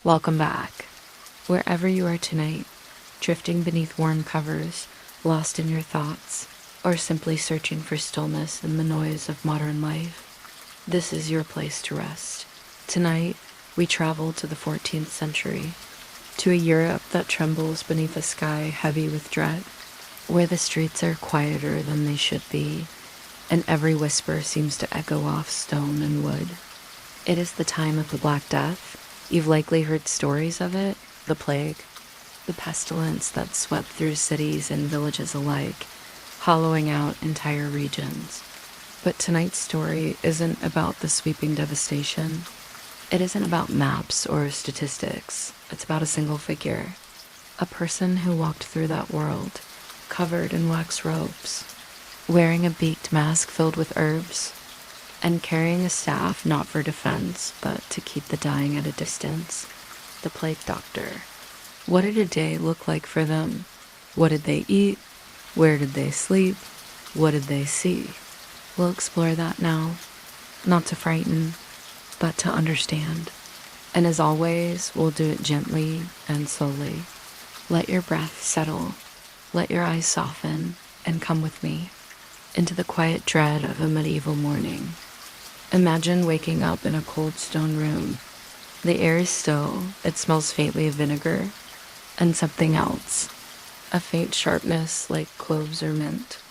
Welcome back. Wherever you are tonight, drifting beneath warm covers, lost in your thoughts, or simply searching for stillness in the noise of modern life, this is your place to rest. Tonight, we travel to the 14th century, to a Europe that trembles beneath a sky heavy with dread, where the streets are quieter than they should be, and every whisper seems to echo off stone and wood. It is the time of the Black Death. You've likely heard stories of it, the plague, the pestilence that swept through cities and villages alike, hollowing out entire regions. But tonight's story isn't about the sweeping devastation. It isn't about maps or statistics. It's about a single figure, a person who walked through that world, covered in wax robes, wearing a beaked mask filled with herbs, and carrying a staff not for defense, but to keep the dying at a distance. The plague doctor. What did a day look like for them? What did they eat? Where did they sleep? What did they see? We'll explore that now. Not to frighten, but to understand. And as always, we'll do it gently and slowly. Let your breath settle. Let your eyes soften, and come with me into the quiet dread of a medieval morning. Imagine waking up in a cold stone room. The air is still, it smells faintly of vinegar, and something else, a faint sharpness like cloves or mint.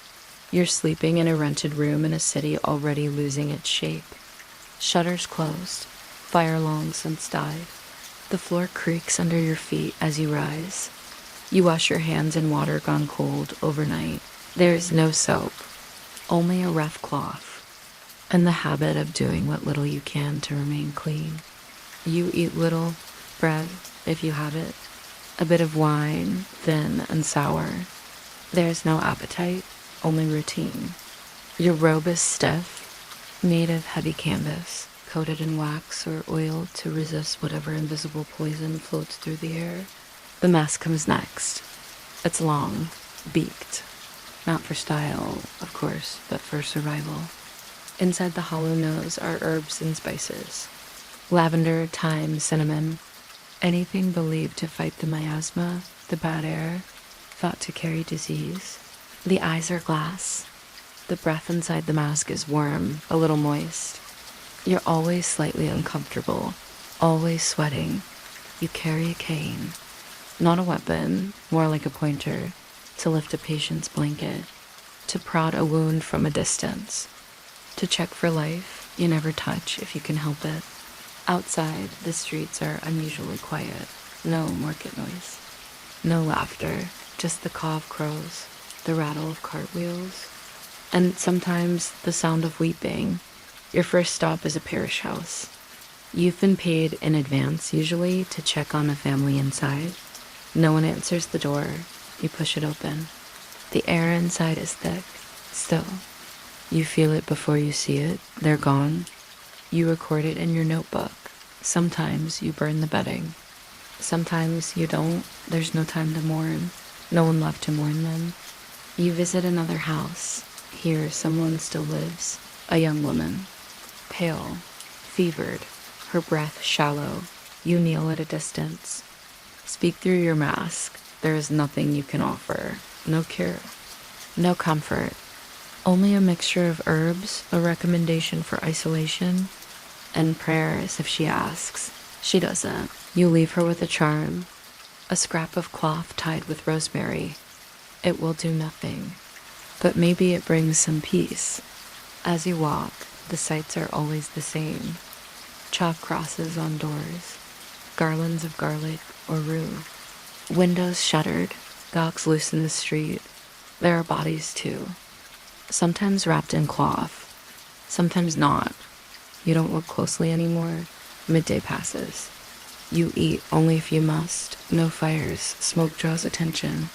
You're sleeping in a rented room in a city already losing its shape. Shutters closed, fire long since died. The floor creaks under your feet as you rise. You wash your hands in water gone cold overnight. There is no soap, only a rough cloth, and the habit of doing what little you can to remain clean. You eat little, bread, if you have it, a bit of wine, thin and sour. There is no appetite, only routine. Your robe is stiff, made of heavy canvas, coated in wax or oil to resist whatever invisible poison floats through the air. The mask comes next. It's long, beaked. Not for style, of course, but for survival. Inside the hollow nose are herbs and spices. Lavender, thyme, cinnamon. Anything believed to fight the miasma, the bad air, thought to carry disease. The eyes are glass. The breath inside the mask is warm, a little moist. You're always slightly uncomfortable, always sweating. You carry a cane. Not a weapon, more like a pointer, to lift a patient's blanket, to prod a wound from a distance, to check for life you never touch if you can help it. Outside, the streets are unusually quiet. No market noise. No laughter, just the caw of crows, the rattle of cartwheels, and sometimes the sound of weeping. Your first stop is a parish house. You've been paid in advance, usually, to check on a family inside. No one answers the door. You push it open. The air inside is thick, still. You feel it before you see it. They're gone. You record it in your notebook. Sometimes you burn the bedding. Sometimes you don't. There's no time to mourn. No one left to mourn them. You visit another house. Here someone still lives. A young woman. Pale. Fevered. Her breath shallow. You kneel at a distance. Speak through your mask. There is nothing you can offer. No cure. No comfort. Only a mixture of herbs, a recommendation for isolation, and prayers if she asks. She doesn't. You leave her with a charm, a scrap of cloth tied with rosemary. It will do nothing, but maybe it brings some peace. As you walk, the sights are always the same. Chalk crosses on doors, garlands of garlic or rue. Windows shuttered, dogs loose in the street. There are bodies too. Sometimes wrapped in cloth, sometimes not. You don't look closely anymore. Midday passes. You eat only if you must. No fires. Smoke draws attention.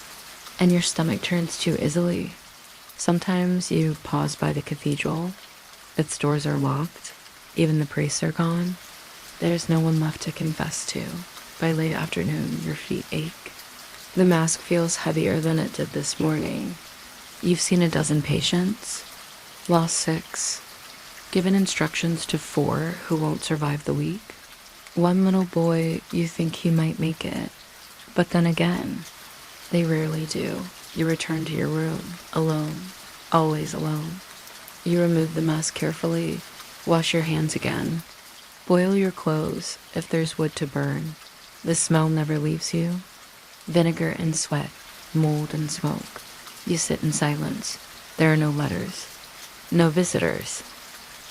And your stomach turns too easily. Sometimes you pause by the cathedral. Its doors are locked. Even the priests are gone. There's no one left to confess to. By late afternoon, your feet ache. The mask feels heavier than it did this morning. You've seen a dozen patients, lost 6, given instructions to 4 who won't survive the week. One little boy, you think he might make it, but then again, they rarely do. You return to your room, alone, always alone. You remove the mess carefully, wash your hands again, boil your clothes if there's wood to burn. The smell never leaves you. Vinegar and sweat, mold and smoke. You sit in silence. There are no letters, no visitors.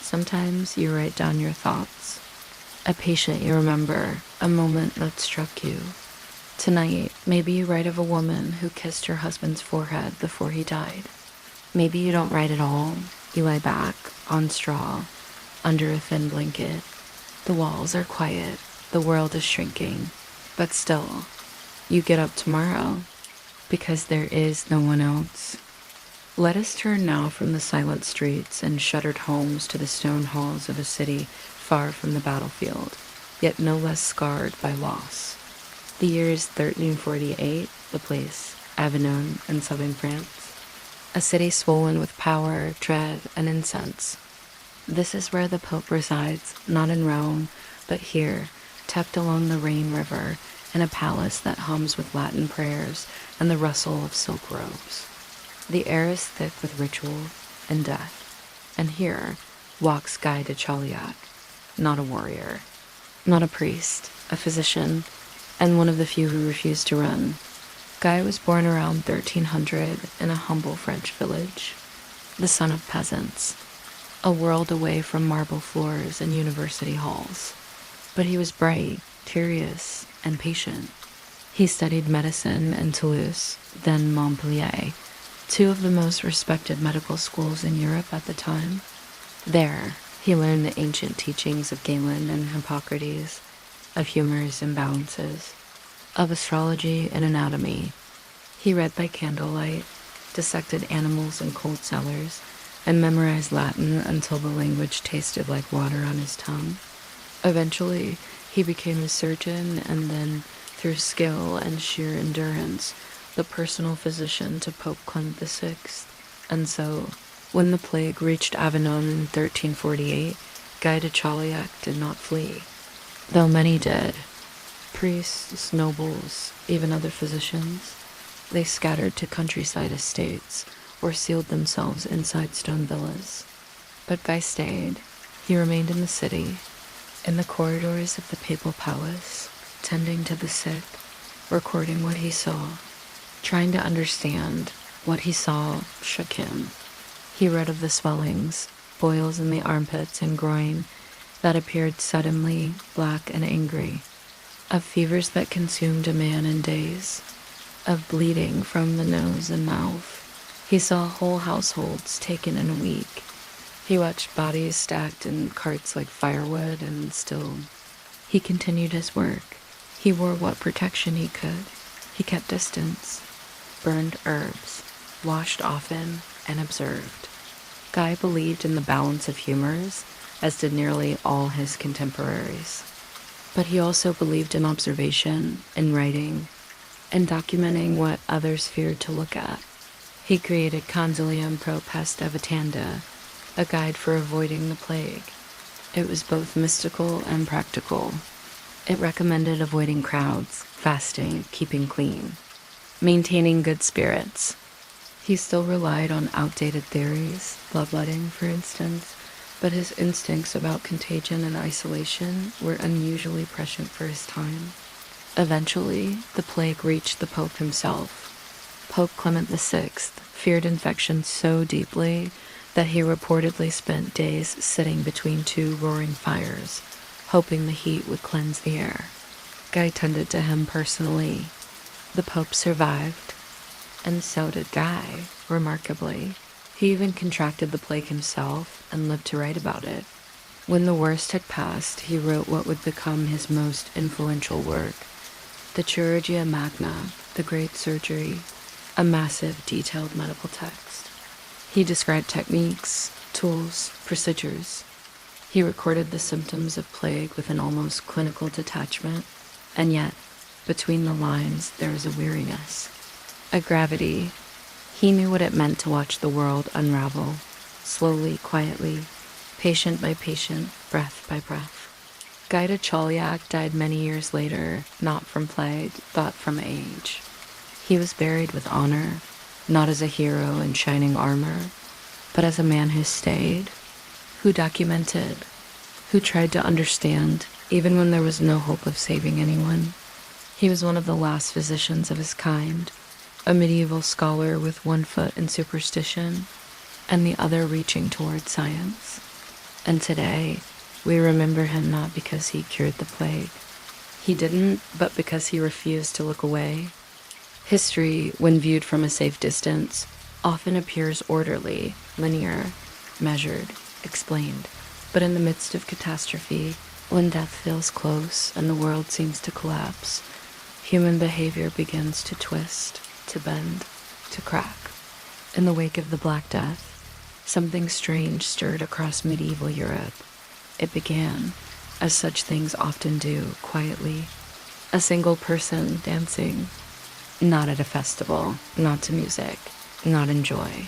Sometimes you write down your thoughts. A patient you remember, a moment that struck you. Tonight, maybe you write of a woman who kissed her husband's forehead before he died. Maybe you don't write at all. You lie back, on straw, under a thin blanket. The walls are quiet. The world is shrinking. But still, you get up tomorrow, because there is no one else. Let us turn now from the silent streets and shuttered homes to the stone halls of a city far from the battlefield, yet no less scarred by loss. The year is 1348, the place, Avignon in southern France. A city swollen with power, dread, and incense. This is where the Pope resides, not in Rome, but here, tucked along the Rhine River, in a palace that hums with Latin prayers and the rustle of silk robes. The air is thick with ritual and death, and here walks Guy de Chauliac, not a warrior, not a priest, a physician, and one of the few who refused to run. Guy was born around 1300 in a humble French village, the son of peasants, a world away from marble floors and university halls. But he was bright, curious, and patient. He studied medicine in Toulouse, then Montpellier, two of the most respected medical schools in Europe at the time. There, he learned the ancient teachings of Galen and Hippocrates, of humors and balances, of astrology and anatomy. He read by candlelight, dissected animals in cold cellars, and memorized Latin until the language tasted like water on his tongue. Eventually, he became a surgeon and then, through skill and sheer endurance, the personal physician to Pope Clement VI. And so, when the plague reached Avignon in 1348, Guy de Chauliac did not flee, though many did. Priests, nobles, even other physicians. They scattered to countryside estates or sealed themselves inside stone villas. But Guy stayed. He remained in the city, in the corridors of the papal palace, tending to the sick, recording what he saw, trying to understand. What he saw shook him. He read of the swellings, boils in the armpits and groin that appeared suddenly, black and angry, of fevers that consumed a man in days, of bleeding from the nose and mouth. He saw whole households taken in a week. He watched bodies stacked in carts like firewood, and still, he continued his work. He wore what protection he could. He kept distance, burned herbs, washed often, and observed. Guy believed in the balance of humors, as did nearly all his contemporaries. But he also believed in observation, in writing, and documenting what others feared to look at. He created Consilium pro peste evitanda, a guide for avoiding the plague. It was both mystical and practical. It recommended avoiding crowds, fasting, keeping clean, maintaining good spirits. He still relied on outdated theories, bloodletting, for instance, but his instincts about contagion and isolation were unusually prescient for his time. Eventually, the plague reached the Pope himself. Pope Clement VI feared infection so deeply that he reportedly spent days sitting between two roaring fires, hoping the heat would cleanse the air. Guy tended to him personally. The Pope survived, and so did Guy, remarkably. He even contracted the plague himself and lived to write about it. When the worst had passed, he wrote what would become his most influential work, the Chirurgia Magna, the Great Surgery, a massive, detailed medical text. He described techniques, tools, procedures. He recorded the symptoms of plague with an almost clinical detachment, and yet, between the lines, there was a weariness, a gravity. He knew what it meant to watch the world unravel, slowly, quietly, patient by patient, breath by breath. Gaida Cholyak died many years later, not from plague, but from age. He was buried with honor, not as a hero in shining armor, but as a man who stayed, who documented, who tried to understand, even when there was no hope of saving anyone. He was one of the last physicians of his kind, a medieval scholar with one foot in superstition and the other reaching toward science. And today, we remember him not because he cured the plague. He didn't, but because he refused to look away. History, when viewed from a safe distance, often appears orderly, linear, measured, explained. But in the midst of catastrophe, when death feels close and the world seems to collapse, human behavior begins to twist, to bend, to crack. In the wake of the Black Death, something strange stirred across medieval Europe. It began, as such things often do, quietly. A single person dancing, not at a festival, not to music, not in joy,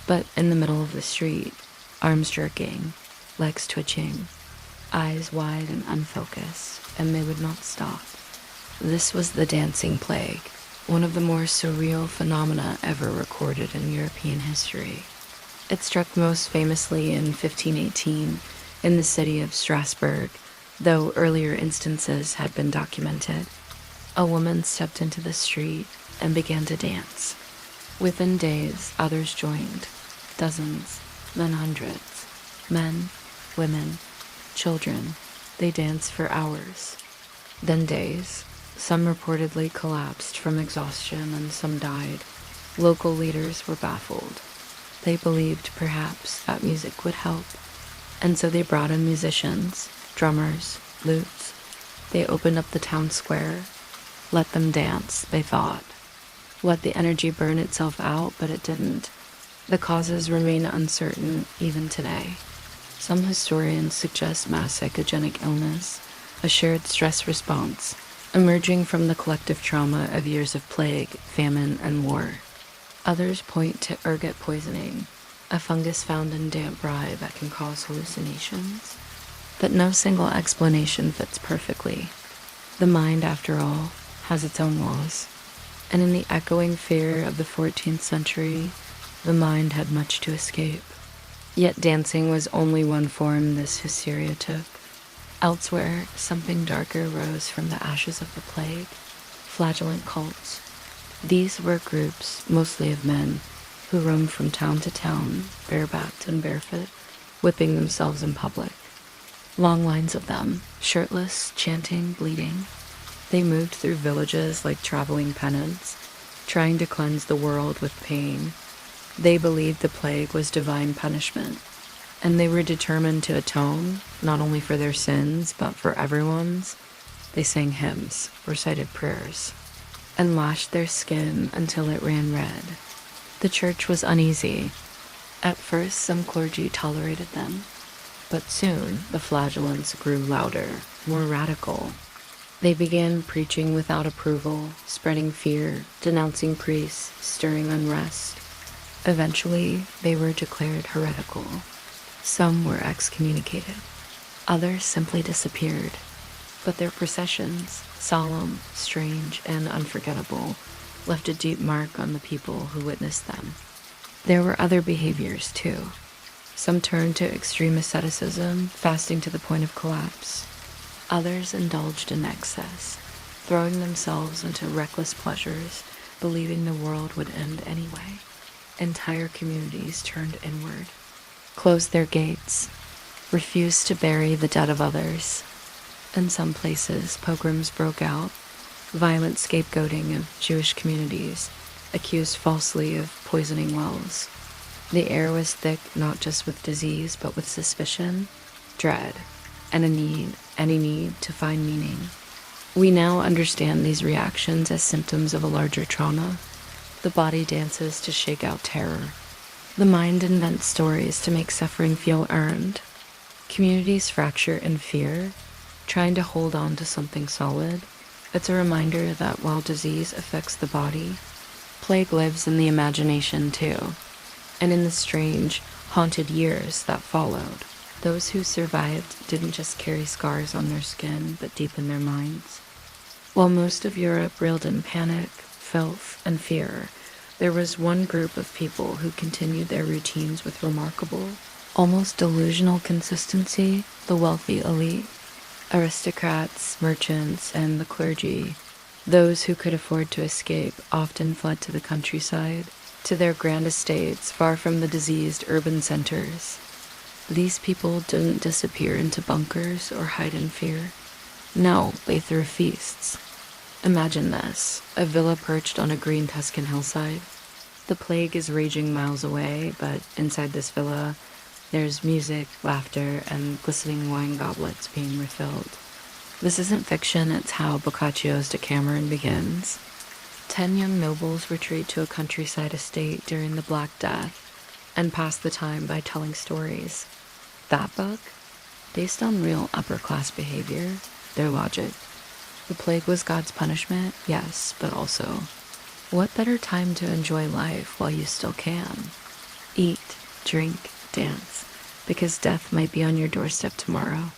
but in the middle of the street, arms jerking, legs twitching, eyes wide and unfocused, and they would not stop. This was the dancing plague, one of the more surreal phenomena ever recorded in European history. It struck most famously in 1518 in the city of Strasbourg, though earlier instances had been documented. A woman stepped into the street and began to dance. Within days, others joined, dozens, then hundreds. Men, women, children, they danced for hours, then days. Some reportedly collapsed from exhaustion and some died. Local leaders were baffled. They believed perhaps that music would help, and so they brought in musicians, drummers, lutes. They opened up the town square, let them dance, they thought. Let the energy burn itself out, but it didn't. The causes remain uncertain even today. Some historians suggest mass psychogenic illness, a shared stress response, emerging from the collective trauma of years of plague, famine, and war. Others point to ergot poisoning, a fungus found in damp rye that can cause hallucinations. But no single explanation fits perfectly. The mind, after all, has its own laws, and in the echoing fear of the 14th century, the mind had much to escape. Yet dancing was only one form this hysteria took. Elsewhere, something darker rose from the ashes of the plague, flagellant cults. These were groups, mostly of men, who roamed from town to town, barebacked and barefoot, whipping themselves in public. Long lines of them, shirtless, chanting, bleeding. They moved through villages like traveling pennants, trying to cleanse the world with pain. They believed the plague was divine punishment, and they were determined to atone, not only for their sins, but for everyone's. They sang hymns, recited prayers, and lashed their skin until it ran red. The church was uneasy. At first, some clergy tolerated them, but soon the flagellants grew louder, more radical. They began preaching without approval, spreading fear, denouncing priests, stirring unrest. Eventually, they were declared heretical. Some were excommunicated. Others simply disappeared. But their processions, solemn, strange, and unforgettable, left a deep mark on the people who witnessed them. There were other behaviors, too. Some turned to extreme asceticism, fasting to the point of collapse. Others indulged in excess, throwing themselves into reckless pleasures, believing the world would end anyway. Entire communities turned inward, closed their gates, refused to bury the dead of others. In some places, pogroms broke out, violent scapegoating of Jewish communities, accused falsely of poisoning wells. The air was thick not just with disease, but with suspicion, dread, and any need to find meaning. We now understand these reactions as symptoms of a larger trauma. The body dances to shake out terror. The mind invents stories to make suffering feel earned. Communities fracture in fear, trying to hold on to something solid. It's a reminder that while disease affects the body, plague lives in the imagination too, and in the strange, haunted years that followed. Those who survived didn't just carry scars on their skin, but deep in their minds. While most of Europe reeled in panic, filth, and fear, there was one group of people who continued their routines with remarkable, almost delusional consistency: the wealthy elite. Aristocrats, merchants, and the clergy, those who could afford to escape, often fled to the countryside, to their grand estates far from the diseased urban centers. These people didn't disappear into bunkers or hide in fear. No, they threw feasts. Imagine this: a villa perched on a green Tuscan hillside. The plague is raging miles away, but inside this villa, there's music, laughter, and glistening wine goblets being refilled. This isn't fiction, it's how Boccaccio's Decameron begins. 10 young nobles retreat to a countryside estate during the Black Death and pass the time by telling stories. That book? Based on real upper-class behavior, their logic. The plague was God's punishment, yes, but also, what better time to enjoy life while you still can? Eat, drink, dance, because death might be on your doorstep tomorrow.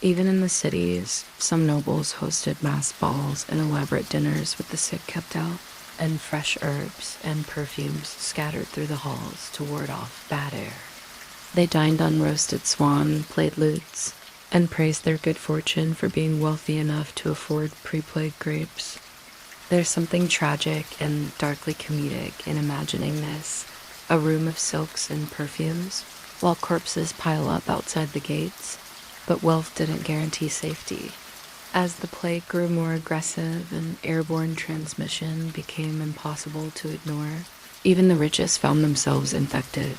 Even in the cities, some nobles hosted mass balls and elaborate dinners with the sick kept out, and fresh herbs and perfumes scattered through the halls to ward off bad air. They dined on roasted swan, played lutes, and praised their good fortune for being wealthy enough to afford pre-plague grapes. There's something tragic and darkly comedic in imagining this: a room of silks and perfumes, while corpses pile up outside the gates. But wealth didn't guarantee safety. As the plague grew more aggressive and airborne transmission became impossible to ignore, even the richest found themselves infected.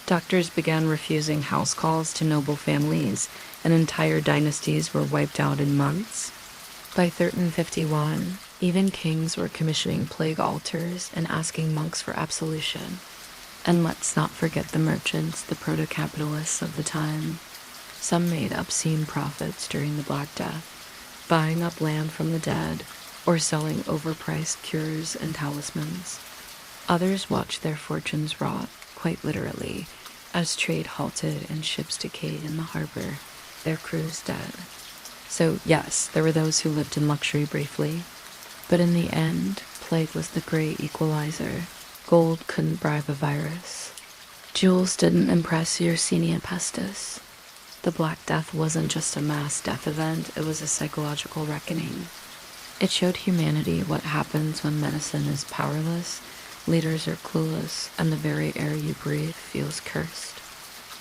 Doctors began refusing house calls to noble families, and entire dynasties were wiped out in months. By 1351, even kings were commissioning plague altars and asking monks for absolution. And let's not forget the merchants, the proto-capitalists of the time. Some made obscene profits during the Black Death, buying up land from the dead or selling overpriced cures and talismans. Others watched their fortunes rot, quite literally, as trade halted and ships decayed in the harbor, their crews dead. So yes, there were those who lived in luxury briefly, but in the end, plague was the great equalizer. Gold couldn't bribe a virus. Jewels didn't impress Yersinia pestis. The Black Death wasn't just a mass death event, it was a psychological reckoning. It showed humanity what happens when medicine is powerless, leaders are clueless, and the very air you breathe feels cursed.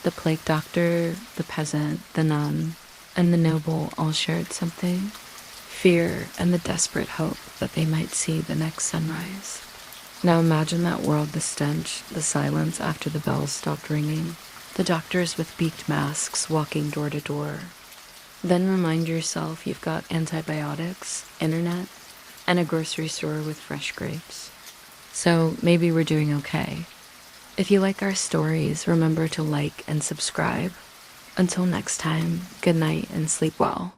The plague doctor, the peasant, the nun, and the noble all shared something: fear and the desperate hope that they might see the next sunrise. Now imagine that world: the stench, the silence after the bells stopped ringing, the doctors with beaked masks walking door to door. Then remind yourself you've got antibiotics, internet, and a grocery store with fresh grapes. So maybe we're doing okay. If you like our stories, remember to like and subscribe. Until next time, good night and sleep well.